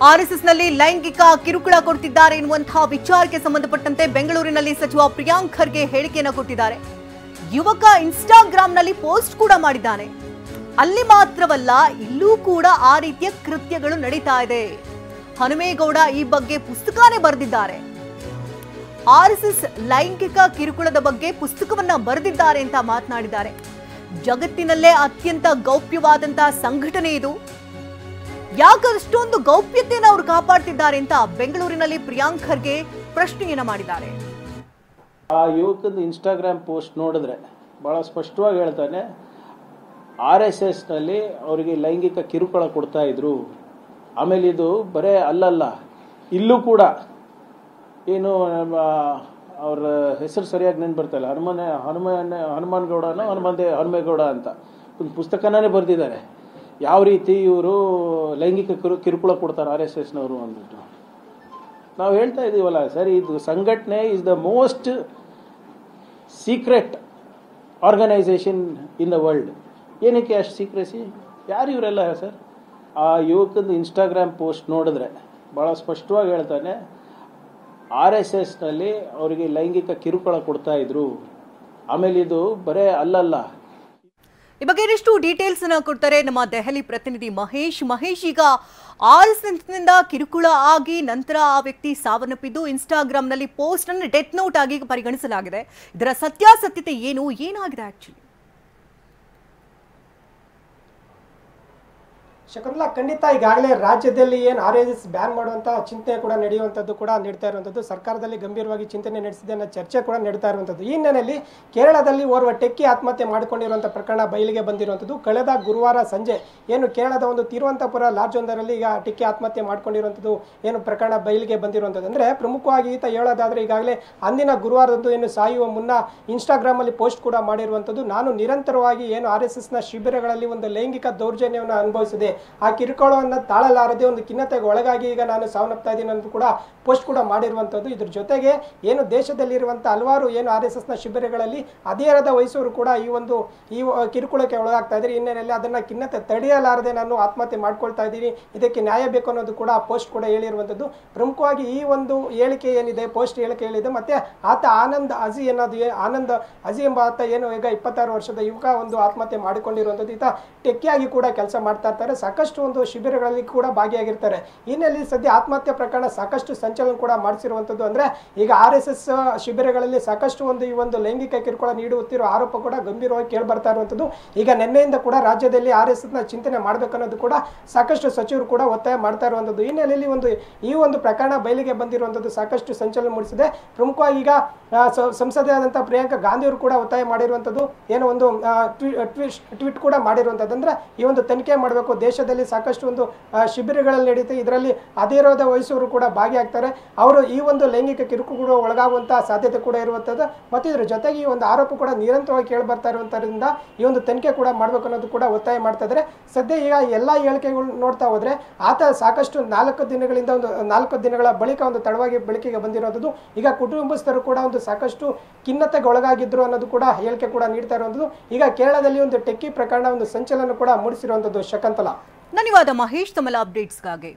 ಆರ್ಎಸ್ಎಸ್ನಲ್ಲಿ ಲೈಂಗಿಕ ಕಿರುಕುಳ ಕೊಡ್ತಿದ್ದಾರೆ ಎನ್ನುವಂತಹ ವಿಚಾರಕ್ಕೆ ಸಂಬಂಧಪಟ್ಟಂತೆ ಬೆಂಗಳೂರಿನಲ್ಲಿ ಸಚಿವ ಪ್ರಿಯಾಂಕ್ ಖರ್ಗೆ ಹೇಳಿಕೆಯನ್ನು ಕೊಟ್ಟಿದ್ದಾರೆ. ಯುವಕ ಇನ್ಸ್ಟಾಗ್ರಾಂನಲ್ಲಿ ಪೋಸ್ಟ್ ಕೂಡ ಮಾಡಿದ್ದಾನೆ. ಅಲ್ಲಿ ಮಾತ್ರವಲ್ಲ, ಇಲ್ಲೂ ಕೂಡ ಆ ರೀತಿಯ ಕೃತ್ಯಗಳು ನಡೀತಾ ಇದೆ. ಹನುಮೇಗೌಡ ಈ ಬಗ್ಗೆ ಪುಸ್ತಕನೇ ಬರೆದಿದ್ದಾರೆ. ಆರ್ಎಸ್ಎಸ್ ಲೈಂಗಿಕ ಕಿರುಕುಳದ ಬಗ್ಗೆ ಪುಸ್ತಕವನ್ನ ಬರೆದಿದ್ದಾರೆ ಅಂತ ಮಾತನಾಡಿದ್ದಾರೆ. ಜಗತ್ತಿನಲ್ಲೇ ಅತ್ಯಂತ ಗೌಪ್ಯವಾದಂತಹ ಸಂಘಟನೆ ಇದು. ಯಾಕಷ್ಟೊಂದು ಗೌಪ್ಯತೆಯನ್ನು ಅವರು ಕಾಪಾಡ್ತಿದ್ದಾರೆ ಅಂತ ಬೆಂಗಳೂರಿನಲ್ಲಿ ಪ್ರಿಯಾಂಕ್ ಖರ್ಗೆ ಪ್ರಶ್ನೆಯನ್ನ ಮಾಡಿದ್ದಾರೆ. ಆ ಯುವಕದ ಇನ್ಸ್ಟಾಗ್ರಾಮ್ ಪೋಸ್ಟ್ ನೋಡಿದ್ರೆ ಬಹಳ ಸ್ಪಷ್ಟವಾಗಿ ಹೇಳ್ತಾನೆ, RSSನಲ್ಲಿ ಅವರಿಗೆ ಲೈಂಗಿಕ ಕಿರುಕುಳ ಕೊಡ್ತಾ ಇದ್ರು. ಆಮೇಲೆ ಇದು ಬರೇ ಅಲ್ಲಲ್ಲ, ಇಲ್ಲೂ ಕೂಡ ಏನು ಅವ್ರ ಹೆಸರು ಸರಿಯಾಗಿ ನೆನ್ಪು ಬರ್ತಾಯಿಲ್ಲ, ಹನುಮಾನ್ ಗೌಡನೋ ಹನುಮೇಗೌಡ ಅಂತ ಒಂದು ಪುಸ್ತಕನೇ ಬರೆದಿದ್ದಾರೆ. ಯಾವ ರೀತಿ ಇವರು ಲೈಂಗಿಕ ಕಿರುಕುಳ ಕೊಡ್ತಾರೆ RSSನವರು ಅಂದ್ಬಿಟ್ಟು. ನಾವು ಹೇಳ್ತಾ ಇದ್ದೀವಲ್ಲ ಸರ್, ಇದು ಸಂಘಟನೆ is the most secret organisation in the world. ಏನಕ್ಕೆ ಅಷ್ಟು ಸೀಕ್ರೆಸಿ? ಯಾರು ಇವರೆಲ್ಲ ಸರ್? ಆ ಯುವಕದ ಇನ್ಸ್ಟಾಗ್ರಾಮ್ ಪೋಸ್ಟ್ ನೋಡಿದ್ರೆ ಭಾಳ ಸ್ಪಷ್ಟವಾಗಿ ಹೇಳ್ತಾನೆ, RSSನಲ್ಲಿ ಅವರಿಗೆ ಲೈಂಗಿಕ ಕಿರುಕುಳ ಕೊಡ್ತಾ ಇದ್ರು. ಆಮೇಲೆ ಇದು ಬರೇ ಅಲ್ಲಲ್ಲ. ಈ ಬಗ್ಗೆ ಇನ್ನಷ್ಟು ಡೀಟೇಲ್ಸ್ ಅನ್ನ ಕೊಡ್ತಾರೆ ನಮ್ಮ ದೆಹಲಿ ಪ್ರತಿನಿಧಿ ಮಹೇಶ್. ಈಗ RSSನಿಂದ ಕಿರುಕುಳ ಆಗಿ ನಂತರ ಆ ವ್ಯಕ್ತಿ ಸಾವನ್ನಪ್ಪಿದ್ದು ಇನ್ಸ್ಟಾಗ್ರಾಂನಲ್ಲಿ ಪೋಸ್ಟ್ ಅನ್ನು ಡೆತ್ ನೋಟ್ ಆಗಿ ಪರಿಗಣಿಸಲಾಗಿದೆ. ಇದರ ಸತ್ಯಾಸತ್ಯತೆ ಏನಾಗಿದೆ ಆಕ್ಚುಲಿ? ಶಕುಂತಲಾ, ಖಂಡಿತ ಈಗಾಗಲೇ ರಾಜ್ಯದಲ್ಲಿ ಏನು RSS ಬ್ಯಾನ್ ಮಾಡುವಂಥ ಚಿಂತನೆ ಕೂಡ ನಡೆಯುವಂಥದ್ದು ಕೂಡ ನಡೀತಾ ಇರುವಂಥದ್ದು, ಸರ್ಕಾರದಲ್ಲಿ ಗಂಭೀರವಾಗಿ ಚಿಂತನೆ ನಡೆಸಿದೆ ಅನ್ನೋ ಚರ್ಚೆ ಕೂಡ ನಡೀತಾ ಇರುವಂಥದ್ದು. ಈ ಹಿನ್ನೆಲೆಯಲ್ಲಿ ಕೇರಳದಲ್ಲಿ ಓರ್ವ ಟೆಕ್ಕಿ ಆತ್ಮಹತ್ಯೆ ಮಾಡಿಕೊಂಡಿರುವಂಥ ಪ್ರಕರಣ ಬಯಲಿಗೆ ಬಂದಿರುವಂಥದ್ದು. ಕಳೆದ ಗುರುವಾರ ಸಂಜೆ ಏನು ಕೇರಳದ ಒಂದು ತಿರುವನಂತಪುರ ಲಾಡ್ಜ್ ಒಂದರಲ್ಲಿ ಈಗ ಟೆಕ್ಕಿ ಆತ್ಮಹತ್ಯೆ ಮಾಡಿಕೊಂಡಿರುವಂಥದ್ದು ಏನು ಪ್ರಕರಣ ಬಯಲಿಗೆ ಬಂದಿರುವಂಥದ್ದು. ಅಂದರೆ ಪ್ರಮುಖವಾಗಿ ಈತ ಹೇಳೋದಾದರೆ ಈಗಾಗಲೇ ಅಂದಿನ ಗುರುವಾರದಂದು ಏನು ಸಾಯುವ ಮುನ್ನ ಇನ್ಸ್ಟಾಗ್ರಾಮಲ್ಲಿ ಪೋಸ್ಟ್ ಕೂಡ ಮಾಡಿರುವಂಥದ್ದು. ನಾನು ನಿರಂತರವಾಗಿ ಏನು RSSನ ಶಿಬಿರಗಳಲ್ಲಿ ಒಂದು ಲೈಂಗಿಕ ದೌರ್ಜನ್ಯವನ್ನು ಅನುಭವಿಸಿದೆ, ಆ ಕಿರುಕುಳವನ್ನು ತಾಳಲಾರದೆ ಒಂದು ಖಿನ್ನತೆಗೆ ಒಳಗಾಗಿ ಈಗ ನಾನು ಸಾವನ್ನಪ್ತಾ ಇದ್ದೀನಿ ಅಂತ ಕೂಡ ಪೋಸ್ಟ್ ಕೂಡ ಮಾಡಿರುವಂಥದ್ದು. ಇದ್ರ ಜೊತೆಗೆ ಏನು ದೇಶದಲ್ಲಿರುವಂಥ ಹಲವಾರು ಏನು RSSನ ಶಿಬಿರಗಳಲ್ಲಿ ಹದಿಹರೆಯದ ವಯಸ್ಸವರು ಕೂಡ ಈ ಕಿರುಕುಳಕ್ಕೆ ಒಳಗಾಗ್ತಾ ಇದ್ದಾರೆ. ಹಿನ್ನೆಲೆಯಲ್ಲಿ ಅದನ್ನು ಖಿನ್ನತೆ ತಡೆಯಲಾರದೆ ನಾನು ಆತ್ಮಹತ್ಯೆ ಮಾಡ್ಕೊಳ್ತಾ ಇದ್ದೀನಿ, ಇದಕ್ಕೆ ನ್ಯಾಯ ಬೇಕು ಅನ್ನೋದು ಕೂಡ ಪೋಸ್ಟ್ ಕೂಡ ಹೇಳಿರುವಂಥದ್ದು. ಪ್ರಮುಖವಾಗಿ ಈ ಒಂದು ಹೇಳಿಕೆ ಏನಿದೆ, ಪೋಸ್ಟ್ ಹೇಳಿಕೆ ಹೇಳಿದೆ. ಮತ್ತೆ ಆತ ಆನಂದ್ ಅಜಿ ಎಂಬ ಆತ ಏನು ಈಗ 26 ವರ್ಷದ ಯುವಕ ಒಂದು ಆತ್ಮಹತ್ಯೆ ಮಾಡಿಕೊಂಡಿರುವಂಥದ್ದು. ಈತ ಟೆಕ್ಕಿಯಾಗಿ ಕೂಡ ಕೆಲಸ ಮಾಡ್ತಾ ಇರ್ತಾರೆ, ಸಾಕಷ್ಟು ಒಂದು ಶಿಬಿರಗಳಲ್ಲಿ ಕೂಡ ಭಾಗಿಯಾಗಿರ್ತಾರೆ. ಹಿನ್ನೆಲೆಯಲ್ಲಿ ಸದ್ಯ ಆತ್ಮಹತ್ಯೆ ಪ್ರಕರಣ ಸಾಕಷ್ಟು ಸಂಚಲನ ಕೂಡ ಮಾಡಿಸಿರುವಂಥದ್ದು. ಅಂದರೆ ಈಗ RSS ಶಿಬಿರಗಳಲ್ಲಿ ಸಾಕಷ್ಟು ಈ ಒಂದು ಲೈಂಗಿಕ ಕಿರುಕುಳ ನೀಡುತ್ತಿರೋ ಆರೋಪ ಕೂಡ ಗಂಭೀರವಾಗಿ ಕೇಳಿ ಬರ್ತಾ ಇರುವಂಥದ್ದು. ಈಗ ನಿನ್ನೆಯಿಂದ ಕೂಡ ರಾಜ್ಯದಲ್ಲಿ RSSನ ಚಿಂತನೆ ಮಾಡಬೇಕನ್ನೋದು ಕೂಡ ಸಾಕಷ್ಟು ಸಚಿವರು ಕೂಡ ಒತ್ತಾಯ ಮಾಡ್ತಾ ಇರುವಂಥದ್ದು. ಹಿನ್ನೆಲೆಯಲ್ಲಿ ಈ ಒಂದು ಪ್ರಕರಣ ಬಯಲಿಗೆ ಬಂದಿರುವಂಥದ್ದು ಸಾಕಷ್ಟು ಸಂಚಲನ ಮೂಡಿಸಿದೆ. ಪ್ರಮುಖವಾಗಿ ಈಗ ಸಂಸದೆಯಾದಂಥ ಪ್ರಿಯಾಂಕಾ ಗಾಂಧಿಯವರು ಕೂಡ ಒತ್ತಾಯ ಮಾಡಿರುವಂಥದ್ದು, ಏನೋ ಒಂದು ಟ್ವೀಟ್ ಕೂಡ ಮಾಡಿರುವಂಥದ್ದು. ಅಂದರೆ ಈ ಒಂದು ತನಿಖೆ ಮಾಡಬೇಕು, ದೇಶದಲ್ಲಿ ಸಾಕಷ್ಟು ಒಂದು ಶಿಬಿರಗಳಲ್ಲಿ ನಡೀತೆ, ಇದರಲ್ಲಿ ಹದಿಹರೆಯದ ವಯಸ್ಸವರು ಕೂಡ ಭಾಗಿಯಾಗ್ತಾರೆ, ಅವರು ಈ ಒಂದು ಲೈಂಗಿಕ ಕಿರುಕುಳ ಒಳಗಾಗುವಂತಹ ಸಾಧ್ಯತೆ ಕೂಡ ಇರುವಂಥದ್ದು. ಮತ್ತು ಇದರ ಜೊತೆಗೆ ಈ ಒಂದು ಆರೋಪ ಕೂಡ ನಿರಂತರವಾಗಿ ಕೇಳಿ ಬರ್ತಾ ಇರುವಂಥದ್ರಿಂದ ಈ ಒಂದು ತನಿಖೆ ಕೂಡ ಮಾಡಬೇಕು ಅನ್ನೋದು ಕೂಡ ಒತ್ತಾಯ ಮಾಡ್ತಾ ಇದ್ದಾರೆ. ಸದ್ಯ ಈಗ ಎಲ್ಲ ಹೇಳಿಕೆಗಳು ನೋಡ್ತಾ ಹೋದ್ರೆ ಆತ ಸಾಕಷ್ಟು 4 ದಿನಗಳ ಬಳಿಕ ಒಂದು ತಡವಾಗಿ ಬೆಳಕಿಗೆ ಬಂದಿರುವಂಥದ್ದು. ಈಗ ಕುಟುಂಬಸ್ಥರು ಕೂಡ ಒಂದು ಸಾಕಷ್ಟು ಖಿನ್ನತೆಗೆ ಒಳಗಾಗಿದ್ರು ಅನ್ನೋದು ಕೂಡ ಹೇಳಿಕೆ ಕೂಡ ನೀಡ್ತಾ ಇರುವಂಥದ್ದು. ಈಗ ಕೇರಳದಲ್ಲಿ ಒಂದು ಟೆಕ್ಕಿ ಪ್ರಕರಣ ಒಂದು ಸಂಚಲನ ಕೂಡ ಮೂಡಿಸಿರುವಂಥದ್ದು. ಶಕುಂತಲಾ, ಧನ್ಯವಾದ ಮಹೇಶ್ ತಮ್ಮ ಅಪ್ಡೇಟ್ಸ್ಗಾಗಿ.